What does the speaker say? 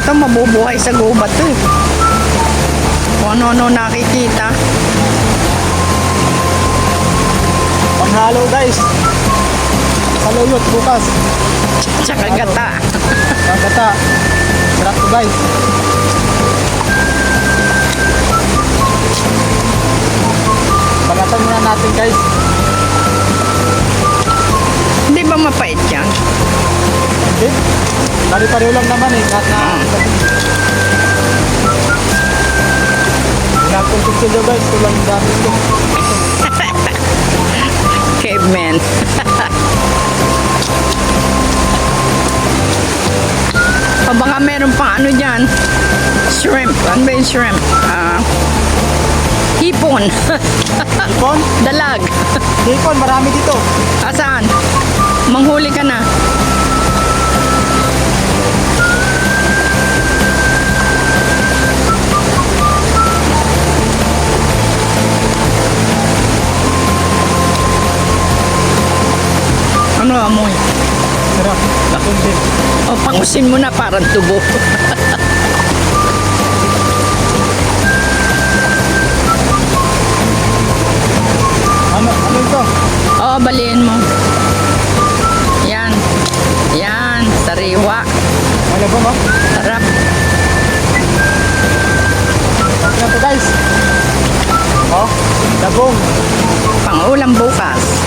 to, mabubuhay sa gubat to eh. Kung ano-ano nakikita. Panghalo guys. Saluyot bukas. Tsaka gata. Kagata. Sarap to guys. Balatan muna natin guys. Hindi ba mapait yan? Okay. Pare-pareho lang naman eh. Kahit na ilang kilo guys. Ito lang yung dami ko. Caveman. O baka meron pang ano dyan. Shrimp. Ano ba yung shrimp? Hipon. Hipon? Dalag. Hipon, marami dito. Asaan? Manghuli ka na. Ano amoy? Sarap. Lakon din. O pangusin mo na parang tubo. Ano ito? Oo, baliin mo. Yan. Yan. Sariwa. Ano ba mo? Sarap. Okay na to guys. Oh, dabong. Pang ulam bukas.